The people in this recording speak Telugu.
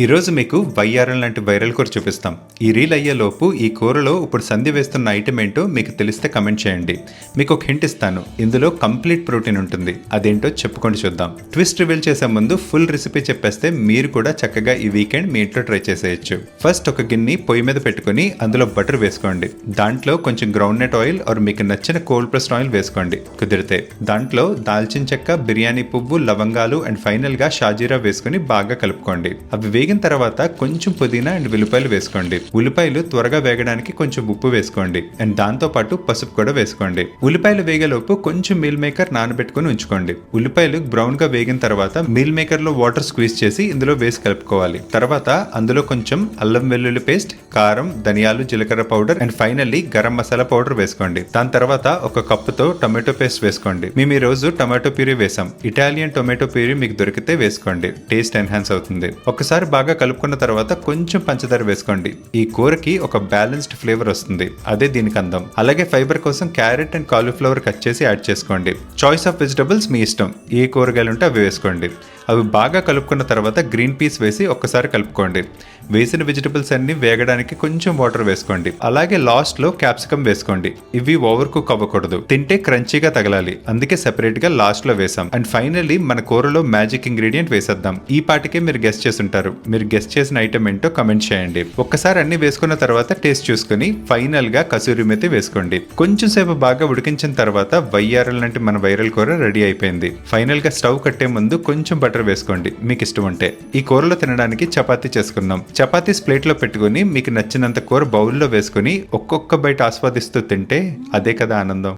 ఈరోజు మీకు వయ్యారం లాంటి వైరల్ కూర చూపిస్తాం. ఈ రీల్ అయ్యేలోపు ఈ కూరలో ఇప్పుడు సంధి వేస్తున్న ఐటెం ఏంటో మీకు తెలిస్తే కమెంట్ చేయండి. మీకు ఒక హింట్ ఇస్తాను, ఇందులో కంప్లీట్ ప్రోటీన్ ఉంటుంది. అదేంటో చెప్పుకొని చూద్దాం. ట్విస్ట్ రివీల్ చేసే ముందు ఫుల్ రెసిపీ చెప్పేస్తే మీరు కూడా చక్కగా ఈ వీకెండ్ మీ ఇంట్లో ట్రై చేసేయచ్చు. ఫస్ట్ ఒక గిన్నె పొయ్యి మీద పెట్టుకుని అందులో బటర్ వేసుకోండి. దాంట్లో కొంచెం గ్రౌండ్ నట్ ఆయిల్ ఆర్ మీకు నచ్చిన కోల్డ్ ప్రెస్డ్ ఆయిల్ వేసుకోండి కుదిరితే. దాంట్లో దాల్చిన చెక్క, బిర్యానీ పువ్వు, లవంగాలు అండ్ ఫైనల్ గా షాజీరా వేసుకుని బాగా కలుపుకోండి. అవి వేగిన తర్వాత కొంచెం పుదీనా అండ్ ఉల్లిపాయలు వేసుకోండి. ఉల్లిపాయలు త్వరగా వేగడానికి కొంచెం ఉప్పు వేసుకోండి అండ్ దాంతో పాటు పసుపు కూడా వేసుకోండి. ఉల్లిపాయలు వేగేలోపు కొంచెం మీల్ మేకర్ నానబెట్టుకుని ఉంచుకోండి. ఉల్లిపాయలు బ్రౌన్ గా వేగిన తర్వాత మీల్ మేకర్ లో వాటర్ స్క్వీజ్ చేసి ఇందులో వేసి కలుపుకోవాలి. తర్వాత అందులో కొంచెం అల్లం వెల్లుల్లి పేస్ట్, కారం, ధనియాలు, జీలకర్ర powder and finally garam masala powder వేసుకోండి. దాని తర్వాత ఒక కప్పుతో టొమాటో పేస్ట్ వేసుకోండి. మేము ఈ రోజు టొమాటో ప్యూరీ వేసాం. ఇటాలియన్ టొమాటో ప్యూరీ మీకు దొరికితే వేసుకోండి, టేస్ట్ ఎన్హాన్స్ అవుతుంది. ఒకసారి బాగా కలుపుకున్న తర్వాత కొంచెం పంచదార వేసుకోండి. ఈ కూరకి ఒక బ్యాలెన్స్డ్ ఫ్లేవర్ వస్తుంది, అదే దీనికి అందం. అలాగే ఫైబర్ కోసం క్యారెట్ అండ్ కాలీఫ్లవర్ కట్ చేసి యాడ్ చేసుకోండి. చాయిస్ ఆఫ్ వెజిటబుల్స్ మీ ఇష్టం, ఏ కూరగాయలు ఉంటే అవి వేసుకోండి. అవి బాగా కలుపుకున్న తర్వాత గ్రీన్ పీస్ వేసి ఒక్కసారి కలుపుకోండి. వేసిన వెజిటబుల్స్ అన్ని వేగడానికి కొంచెం వాటర్ వేసుకోండి. అలాగే లాస్ట్ లో క్యాప్సికమ్ వేసుకోండి. ఇవి ఓవర్ కుక్ అవ్వకూడదు, తింటే క్రంచీగా తగలాలి, అందుకే సెపరేట్ గా లాస్ట్ లో వేసాం. అండ్ ఫైనల్లీ మన కూరలో మ్యాజిక్ ఇంగ్రీడియంట్ వేసేద్దాం. ఈ పాటికే మీరు గెస్ట్ చేస్తుంటారు. మీరు గెస్ట్ చేసిన ఐటమ్ ఏంటో కమెంట్ చేయండి. ఒక్కసారి అన్ని వేసుకున్న తర్వాత టేస్ట్ చూసుకుని ఫైనల్ గా కసూరి మేతి వేసుకోండి. కొంచెం సేపు బాగా ఉడికించిన తర్వాత వయ్యారం లాంటి మన వైరల్ కూర రెడీ అయిపోయింది. ఫైనల్ గా స్టవ్ కట్టే ముందు కొంచెం బటర్ వేసుకోండి మీకు ఇష్టం ఉంటే. ఈ కూరలో తినడానికి చపాతీ చేసుకున్నాం. చపాతీస్ ప్లేట్ లో పెట్టుకుని మీకు నచ్చినంత కూర బౌల్లో వేసుకుని ఒక్కొక్క బైట్ ఆస్వాదిస్తూ తింటే అదే కదా ఆనందం.